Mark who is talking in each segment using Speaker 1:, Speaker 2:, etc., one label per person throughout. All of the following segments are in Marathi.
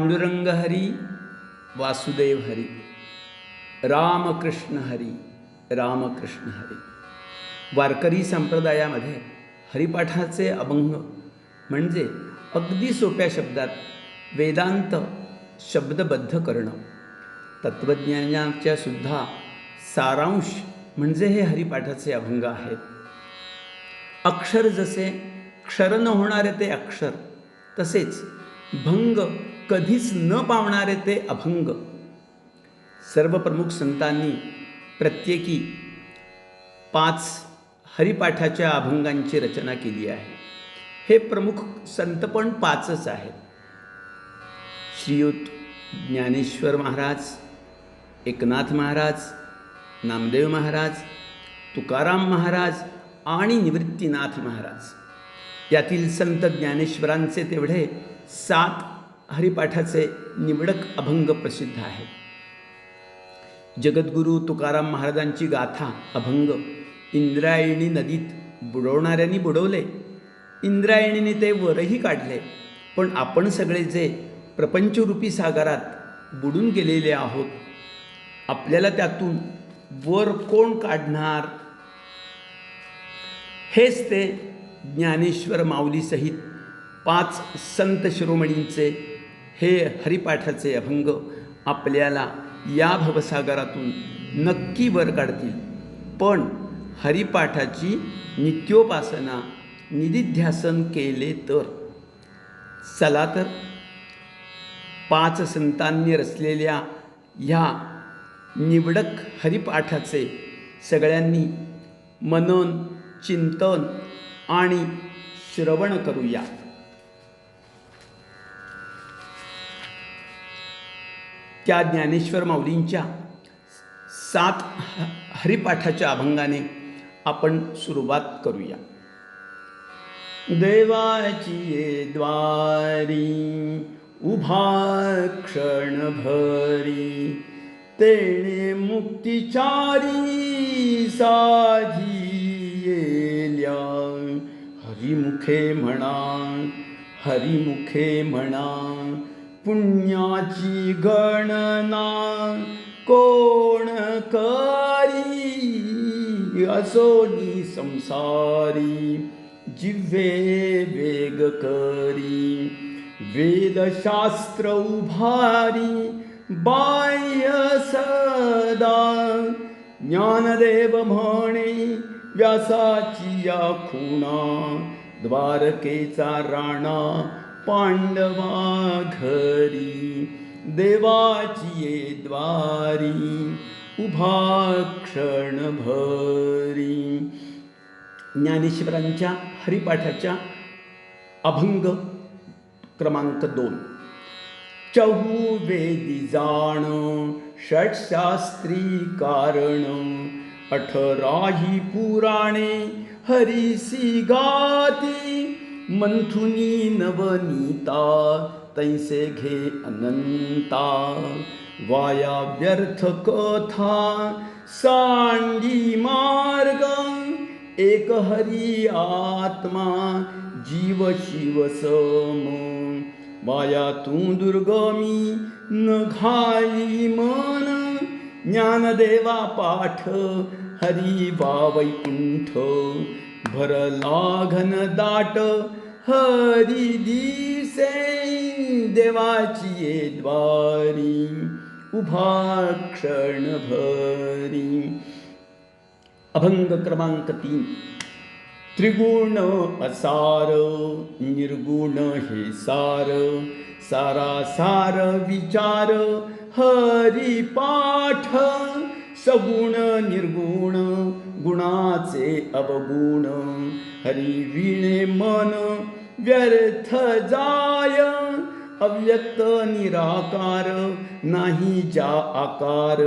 Speaker 1: पांडुरंग हरी वासुदेव हरी, रामकृष्ण हरी रामकृष्ण हरी. वारकरी संप्रदायामध्ये हरिपाठाचे अभंग म्हणजे अगदी सोप्या शब्दात वेदांत शब्दबद्ध करणं. तत्त्वज्ञानाच्या सुद्धा सारांश म्हणजे हे हरिपाठाचे अभंग आहेत. अक्षर जसे क्षर न होणारे ते अक्षर, तसेच भंग कधीच न पावणारे ते अभंग. सर्व प्रमुख संतांनी प्रत्येकी 5 हरिपाठाच्या अभंगांची रचना केली आहे. हे प्रमुख संत पण 5च आहेत. श्रीयुत ज्ञानेश्वर महाराज, एकनाथ महाराज, नामदेव महाराज, तुकाराम महाराज आणि निवृत्तीनाथ महाराज. यातील संत ज्ञानेश्वरांचे तेवढे 7 हरिपाठाचे निवडक अभंग प्रसिद्ध आहेत. जगद्गुरू तुकाराम महाराजांची गाथा अभंग इंद्रायणी नदीत बुडवणाऱ्यांनी बुडवले. इंद्रायणीने ते वरही काढले. पण आपण सगळे जे प्रपंचरूपी सागरात बुडून गेलेले आहोत, आपल्याला त्यातून वर कोण काढणार? हेच ते ज्ञानेश्वर माऊलीसहित 5 संत शिरोमणींचे हे हरिपाठाचे अभंग आपल्याला या भवसागरातून नक्की वर काढतील. पण हरिपाठाची नित्योपासना निधिध्यासन केले तर. चला तर 5 संतांनी रचलेल्या ह्या निवडक हरिपाठाचे सगळ्यांनी मनन, चिंतन आणि श्रवण करूया. त्या ज्ञानेश्वर माऊलींच्या 7 हरिपाठाच्या अभंगाने आपण सुरुवात करूया. देवाची ये द्वारी उभा क्षण भरी, तेणे मुक्तिचारी साधी येल्या. हरिमुखे म्हणा, हरिमुखे म्हणा, पुण्याची गणना कोण करी. असोनी संसारी जिव्हे वेग करी, वेदशास्त्र उभारी बाह्य सदा. ज्ञानदेव म्हणे व्यासाची या खुणा, द्वारकेचा राणा पांडवा घरी. देवाची ये द्वारी उभा क्षण भरी. ज्ञानेश्वरांच्या हरिपाठाच्या अभंग क्रमांक 2. चहुवेदी जाण षट्शास्त्री कारण, 18 पुराणे हरिसी गाती. मंथुनी नवनीता तैसे घे अनंता, वाया व्यर्थ कथा सांडी मार्ग. एक हरी आत्मा जीव शिव सम, वाया तू दुर्गमी न घाई मन. ज्ञानदेवा पाठ हरी वा वैकुंठ, भरला घन दाट हरी दिसे. देवाची ये द्वारी उभा क्षण भरी. अभंग क्रमांक 3. त्रिगुण असार निर्गुण हे सार, सारासार विचार हरिपाठ. सगुण निर्गुण गुणाचे अवगुण, हरी विणे मन व्यर्थ जाय. अव्यक्त निराकार नाही जा आकार,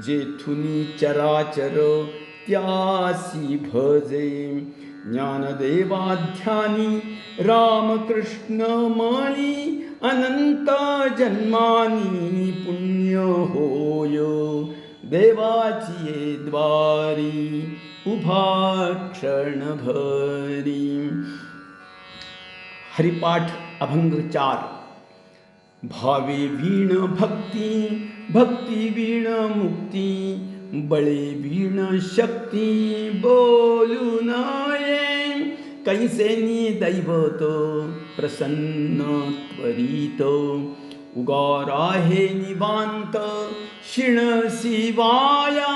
Speaker 1: जेथुनी चराचर त्यासी भजे. ज्ञानदेवाध्यानी रामकृष्ण मणी, अनंत जन्मानी पुण्य होय. देवाची ये द्वारी उभा क्षण भरी. हरिपाठ अभंग 4. भावे वीण भक्ती, भक्ती वीण मुक्ती, बळे वीण शक्ती बोलू नये. कैसेनी दैवत प्रसन्न त्वरित, उगार आहे निवांत शिणसी वाया.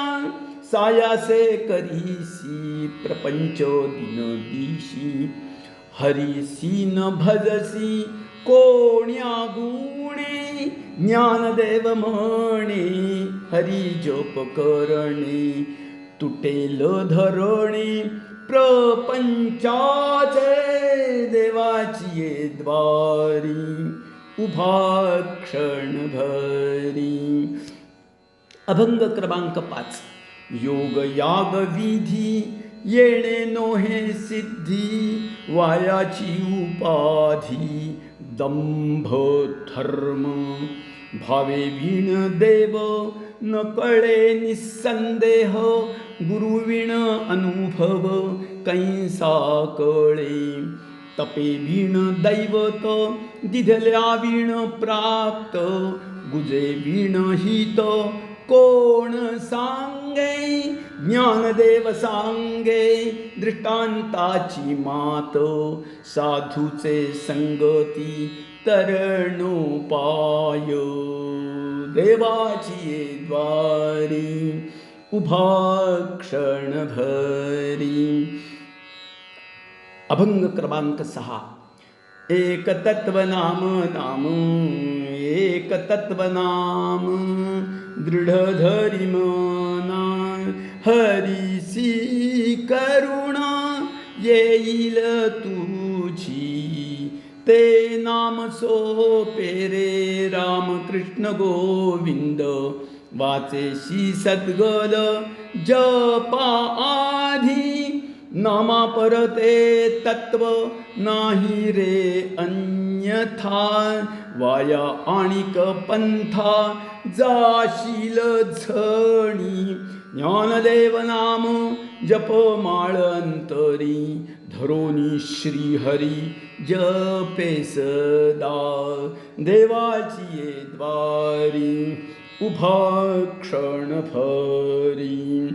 Speaker 1: सायासे करीसी प्रपंच दिन दिशी, हरिसी न भजसी कोण्या गुणे. ज्ञानदेव म्हणे हरी जप करणे, तुटेल धरणे प्रपंचाचे. देवाची ये द्वारी उभा क्षण भरी. अभंग क्रमांक 5. योग याग विधी येणे नोहे सिद्धी, वायाची उपाधी दंभ धर्म. भावे वीण देव न कळे निसंदेह, गुरुवीण अनुभव कैसा कळे. तपे वीण दैवत दिधल्या वीण प्राप्त, गुजे वीण हित कोण सांगे. ज्ञानदेव सांगे दृष्टांताची मात, साधूचे संगती तरणोपाय. देवाची ये द्वारी उभा क्षण भरी. अभंग क्रमांक 6. एक तत्व नाम नाम, एक तत्व नाम दृढ धरी मना. हरीसी करुणा येईल तुझी, ते नाम सोपे रे रामकृष्ण गोविंद. वाचेशी सद्गल जपा आधी, नामा परते तत्व नाही रे अन्यथा. वाया आणिक पंथा जाशील झणी, ज्ञानदेव नाम जप माळ अंतरी. धरोनी श्री हरी जपे सदा, देवाची ये द्वारी उभा क्षण भरी.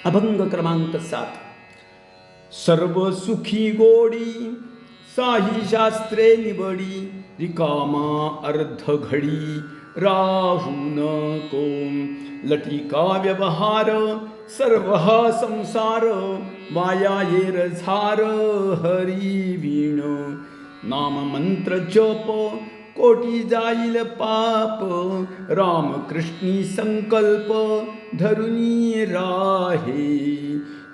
Speaker 1: अभंग क्रमांक 7. सर्व सुखी गोडी साही शास्त्रे निवडी, रिकामा अर्ध घडी राहू नको. लटिका व्यवहार सर्व हा संसार, वाया येर झार हरी वीण. नाम मंत्र जप कोटी जाईल पाप, रामकृष्णी संकल्प धरुनी राहे.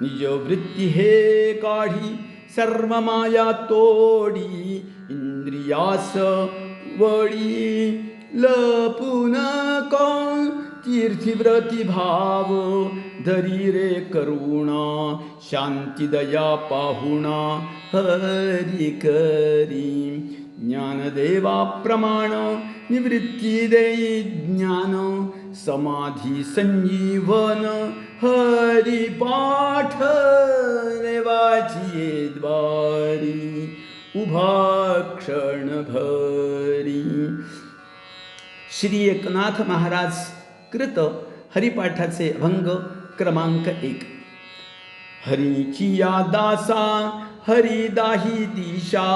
Speaker 1: निज वृत्ती हे काढी सर्व माया तोडी, इंद्रियास वडी लपू नको. तीर्थीव्रती भाव धरी रे करुणा, शांती दया पाहुणा हरी करी. ज्ञानदेवा प्रमाण निवृत्ती देई ज्ञान, समाधी संजीवन हरी पाठ. देवाची ये द्वारी उभा क्षण भरी. श्री एकनाथ महाराज कृत हरिपाठाचे अभंग क्रमांक 1. हरीची या दासा हरिदाही दिशा,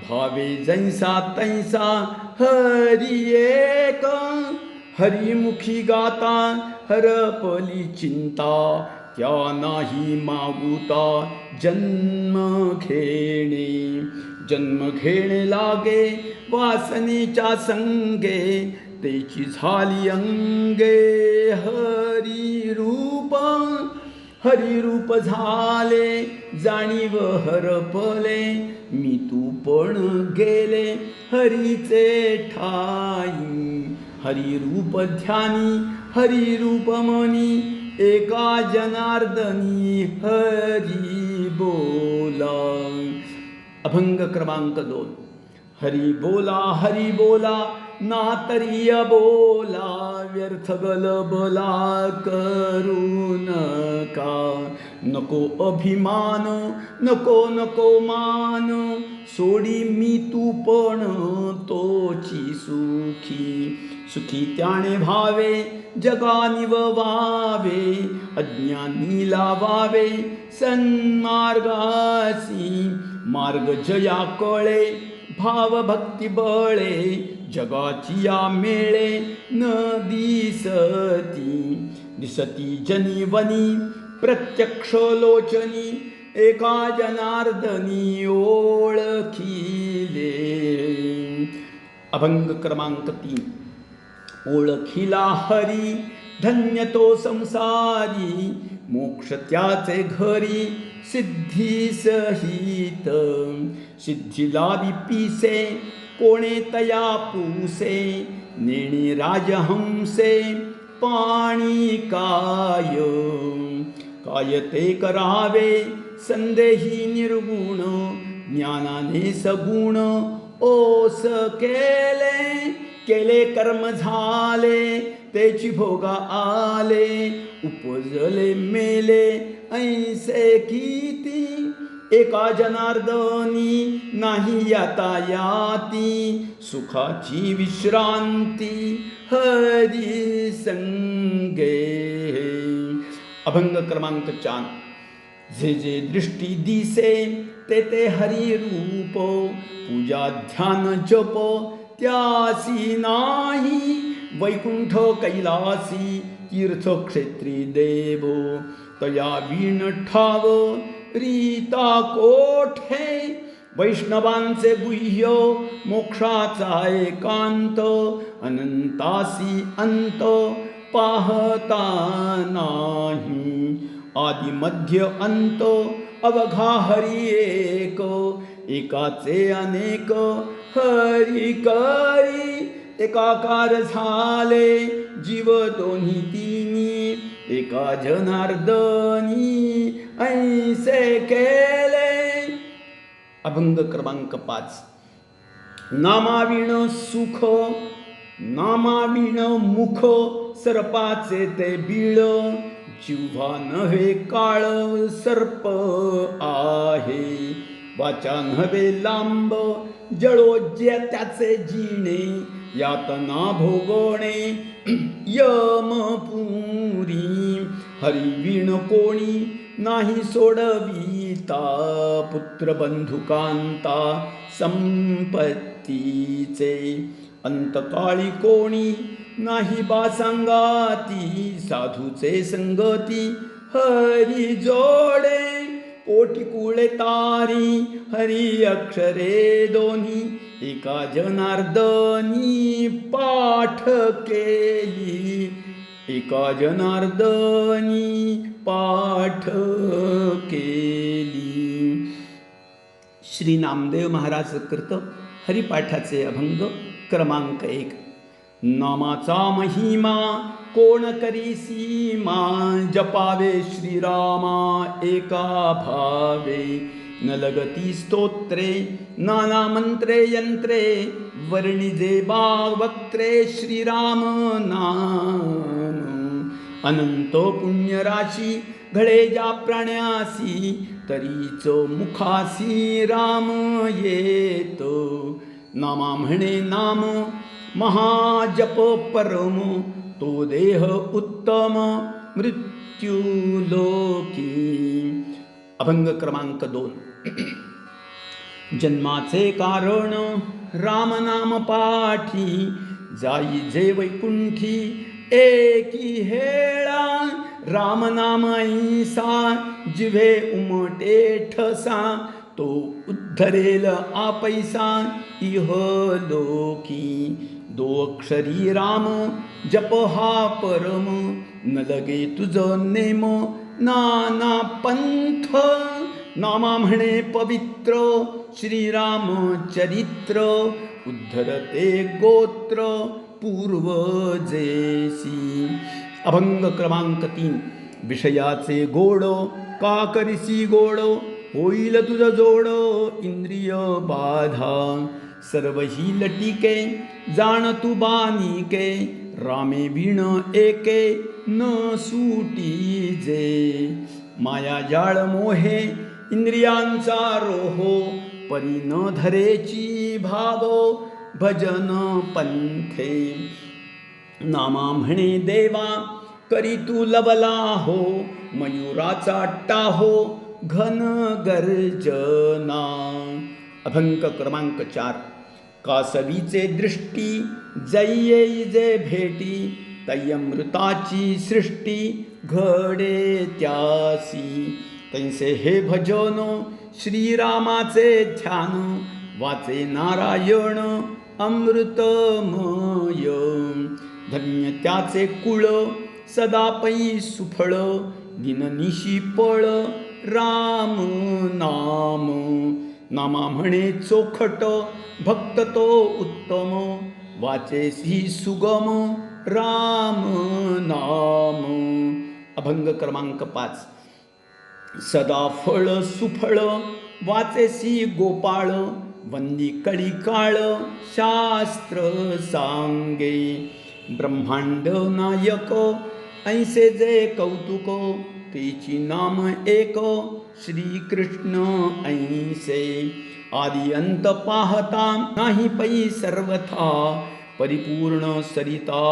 Speaker 1: भावे जैसा तैसा हरी एक. हरिमुखी गाता हरपली चिंता, त्या नाही मागुता जन्म घेणे. जन्म घेणे लागे वासनेच्या संगे, तेची झाली अंगे हरी रूप. हरी रूप झाले जाणीव हरपले, मी तू पण गेले हरीचे ठाई. हरी रूप ध्यानी हरी रूप मनी, एका जनार्दनी हरी बोला. अभंग क्रमांक 2. हरी बोला ना तरी बोला व्यर्थ गलबला करू नका. नको अभिमान नको नको मान सोडी मी तू पण तोची सुखी. सुखी त्याने भावे जगानी व्हावे अज्ञानी लावावे सन्मार्गासी. मार्ग जया कळे भाव भक्ती बळे जगाची या मेळे न दिसती. दिसती जनीवनी प्रत्यक्ष लोचनी एका जनार्दनी ओळखिले. अभंग क्रमांक 3. ओळखिला हरी धन्य तो संसारी मोक्ष त्याचे घरी सिद्धी सहित. सिद्धीला विपिसे कोणे तया पुसे नेणे राजहंसे पाणी काय. काय ते करावे संदेही निर्गुण ज्ञानाने सगुण ओस केले. केले कर्म झाले त्याची भोगा आले उपजले मेले ऐसे किती. एका जनार्दनी नाही आता याती सुखाची विश्रांती हरी संगे. अभंग क्रमांक 4. जे जे दृष्टी दिसे ते ते हरी रूप पूजा ध्यान जप त्यासी नाही. वैकुंठ कैलासी तीर्थक्षेत्री देवो तया वीण ठाव रीता कोठे. वैष्णवांचे गुह्य मोक्षाचा एकांत अनंतासी अंत पाहता नाही. आदि मध्य अंत अवघा हरी एक एकाचे अनेक हरी करी. एकाकार झाले जीव दोन्ही तिनी एका जनार्दनी ऐसे केले. अभंग क्रमांक 5. नामाविण सुख नामाविण मुख सर्पाचे ते बीळ जिव्हा नव्हे काळ सर्प आहे. वाचा नव्हे लांब जळोज्या त्याचे जिणे यातना भोगणे यमपुरी. हरिवीण कोणी नाही सोडविता पुत्र बंधुकांता संपत्तीचे. अंतकाळी कोणी नाही बा सांगाती साधूचे संगती हरी जोडे. कोटी कुळे तारी हरी अक्षरे दोन्ही एका जनार्दनी पाठ केली. एका जनार्दनी पाठ केली. श्री नामदेव महाराज कृत हरिपाठाचे अभंग क्रमांक 1. नामाचा महिमा कोण करी सीमा जपावे श्रीरामा एका भावे. न लगती स्तोत्रे नाना मंत्रे यंत्रे वर्णिजे वक्त्रे श्रीराम नाम. अनंत पुण्यराशी घडे ज्या प्राण्यासी तरीच मुखासी राम येतो. नामा म्हणे नाम महाजप परम तो देह उत्तम मृत्यू लोकी. अभंग क्रमांक 2. जन्माचे कारण राम नाम पाठी जाई जे वैकुंठी एकी हेळा. राम नाम ऐसा जिव्हे उमटे ठसा तो उद्धरेल आपैसा इह लोकी. 2 अक्षरी राम जप हा परम न लगे तुझं नेम नाना पंथ. नामा म्हणे पवित्र श्रीराम चरित्र उद्धरते गोत्र पूर्वजेसी. अभंग क्रमांक 3. विषयाचे गोड का करिसी गोड होईल तुझ जोड इंद्रिय बाधा. सर्वही लटिके जाण तू बानिके रामे विण एके न सुटी जे माया जाळ मोहे इंद्रियांचा रोहो परी न धरेची भाव भजन पंथे नामा म्हणे देवा करी तू लवला हो मयुराचा टाहो घन गर्जना अभंग क्रमांक 4 कासवीचे दृष्टी जय्ये जे भेटी तय्यमृताची सृष्टी घडे त्यासी तैसे हे भजन श्रीरामाचे ध्यान वाचे नारायण अमृतमय धन्य त्याचे कुळ सदा पै सुफळ दिननिशी पळ राम नाम नामा म्हणे चोखट भक्त तो उत्तम वाचेसी सुगम राम नाम अभंग क्रमांक 5 सदा फळ सुफळ वाचेसी गोपाळ वंदी कळी काळ शास्त्र सांगे ब्रह्मांड नायक ऐसे जे कौतुक तेची नाम एक श्रीकृष्ण ऐसे आदि अंत पाहता नाही पै सर्वथा परिपूर्ण सरिता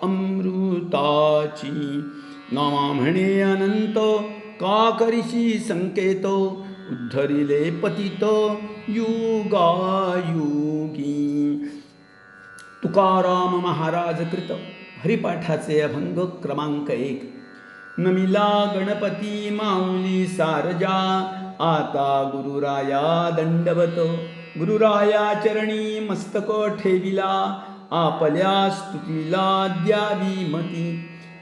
Speaker 1: अमृताची नामा म्हणे अनंत का करिशी संकेत उद्धरिले पतित युगायुगी तुकाराम महाराज कृत हरिपाठाचे अभंग क्रमांक 1 नमिला गणपती माऊली सारजा आता गुरुराया दंडवत गुरुराया चरणी मस्तक ठेविला आपल्या स्तुतीला द्यावी मती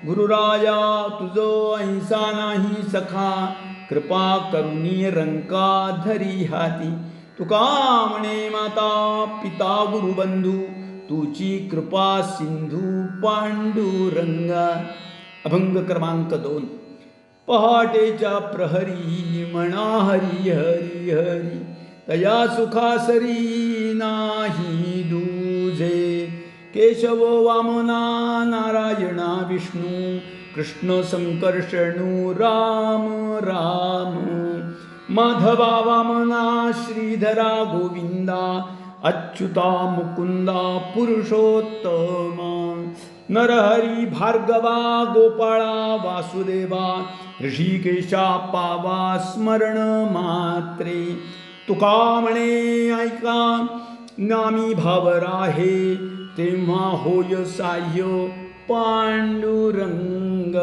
Speaker 1: गुरुराया तुझो ऐसा नाही सखा कृपा करुणी रंका धरी हाती तुका म्हणे माता पिता गुरुबंधू तुची कृपा सिंधू पांडुरंगा अभंग क्रमांक 2 पहाटेच्या प्रहरी म्हणा हरी हरी हरी तया सुखासरी नाही दूजे केशव वामना नारायणा विष्णू कृष्ण संकर्षणू राम राम माधवा वामना श्रीधरा गोविंदा अच्युता मुकुंदा पुरुषोत्तमा नरहरी भार्गवा गोपाळा वासुदेवा ऋषिकेशा पावा स्मरण मात्रे तुका म्हणे ऐका नामी भाव राहे तेव्हा होय साह्य पांडुरंग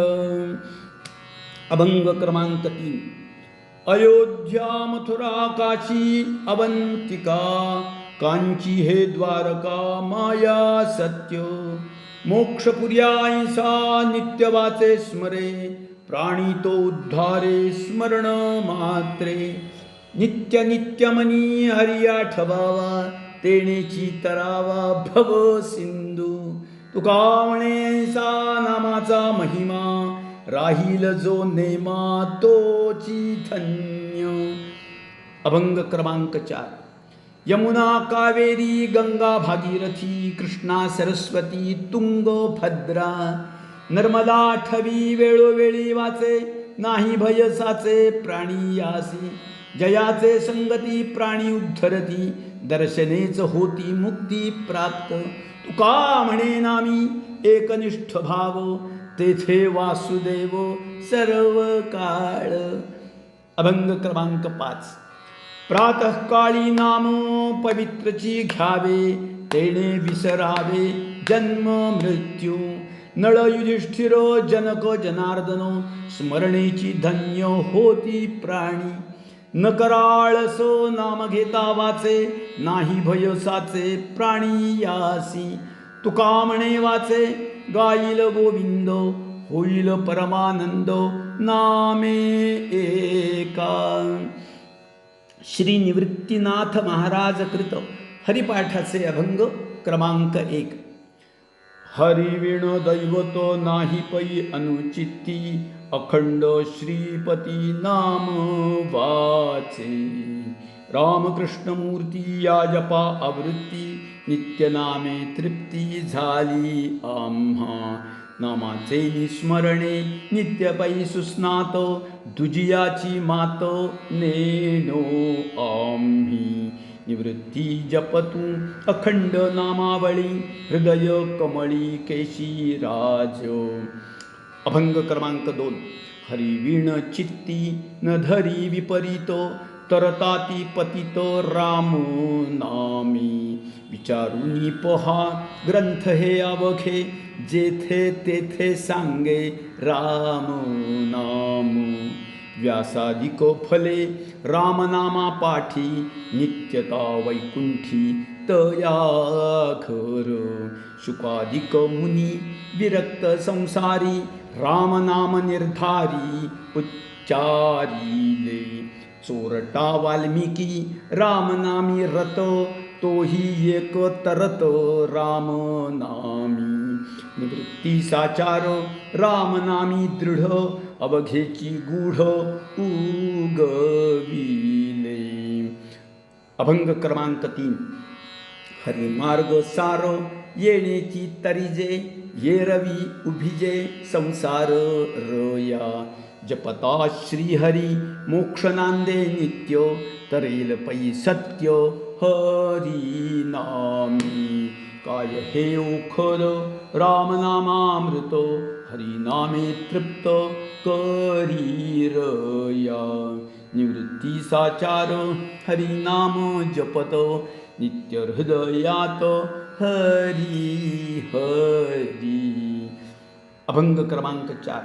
Speaker 1: अभंग क्रमांक 3 अयोध्या मथुरा काशी अवंतिका कांची हे द्वारका माया सत्य मोक्षपुर्या ऐसा नित्य वाचे स्मरे प्राणी तो उद्धारे स्मरण मात्रे नित्य नित्य मनी हरी आठवावा तेनेची तरावा भव सिंधू तुका म्हणे ऐसा नामाचा महिमा राहील जो नेमा तोची धन्य अभंग क्रमांक 4 यमुना कावेरी गंगा भागीरथी कृष्णा सरस्वती तुंग भद्रा नर्मदा आठवी वेळोवेळी वाचे नाही भय साचे प्राणी यासी जयाचे संगती प्राणी उद्धरती दर्शनेच होती मुक्ती प्राप्त तुका म्हणे नामी एकनिष्ठ भाव तेथे वासुदेव सर्व काळ अभंग क्रमांक 5 प्रातःकाळी नाम पवित्रची घ्यावे तेने विसरावे जन्म मृत्यू नळ युधिष्ठिर जनक जनार्दन स्मरणेची धन्य होती प्राणी न कराळस नाम घेता वाचे नाही भय साचे प्राणी यासी तुका म्हणे वाचे गाईल गोविंद होईल परमानंद नामे एका श्री निवृत्तीनाथ महाराज कृत हरिपाठाचे अभंग क्रमांक 1 हरिविण दैवत नाही पै अनुचिती, अखंड श्रीपती नाम वाचे. रामकृष्ण मूर्ती या जपा आवृत्ती, नित्य नामे तृप्ती झाली आम्हा. नामाचे निस्मरणे नित्य पै सुस्नात, दुजियाची मात नेनो आम्ही. निवृत्ती जपतू अखंड नामावळी, हृदय कमळी केशीराज. अभंग क्रमांक 2. हरिवीण चित्ती न धरी विपरीत, तरताती पतित राम नामी. विचारुनी पहा ग्रंथ हे अवघे, जेथे तेथे सांगे राम नाम. व्यासादिक फले रामनामा पाठी, नित्यता वैकुंठी तया घर. शुकादिक मुनी विरक्त संसारी, रामनाम निर्धारी उच्चारिले. चोरटा वाल्मिकी रामनामी रत, तोही एक तरत राम नामी. निवृत्ती साचार रामनामी दृढ, अवघेची गूढ उगविले. अभंग क्रमांक 3. हरिमार्ग सार येणेची तरिजे, येरवी उभिजे संसार रया. जपता श्रीहरी मोक्ष नांदे नित्य, तरेल पै सत्य हरी नामी. काय हे ओखर रामनामामृत, हरिनामे तृप्त करी रया. निवृत्ती साचार हरिनाम जपत, नित्य हृदयात हरी हरी. अभंग क्रमांक 4.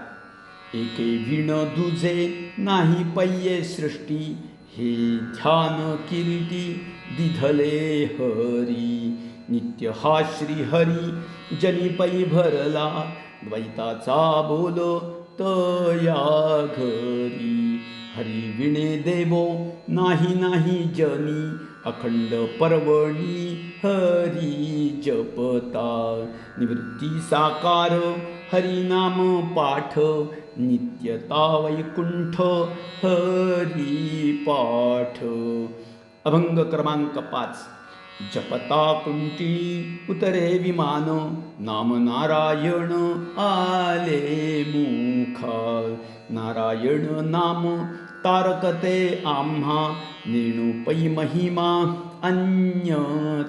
Speaker 1: एके विण दुजे नाही पय्ये सृष्टी, हे ध्यान किरीटी दिधले हरी. नित्य हा श्रीहरी जनी पै भरला, द्वैताचा बोल तया घरी. हरी विणे देवो नाही नाही जनी, अखंड पर्वणी हरी जपता. निवृत्ती साकार हरिनाम पाठ, नित्यता वैकुंठ हरी पाठ. अभंग क्रमांक 5. जपता कुंटी उतरे विमान, नाम नारायण आले मुखा. नारायण नाम तारकते आम्हा, नेणू पै महिमा अन्य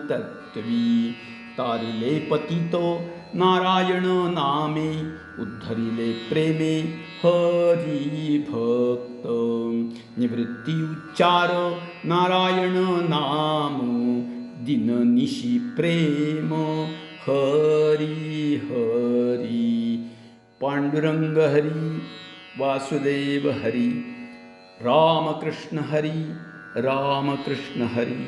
Speaker 1: तत्वी. तारिले पतितो नारायण नामे, उद्धरिले प्रेमे हरी भक्त. निवृत्ती उच्चार नारायण नाम, दिननिशी प्रेम हरी हरी. पांडुरंग हरी, वासुदेव हरी. रामकृष्ण हरी, रामकृष्ण हरी.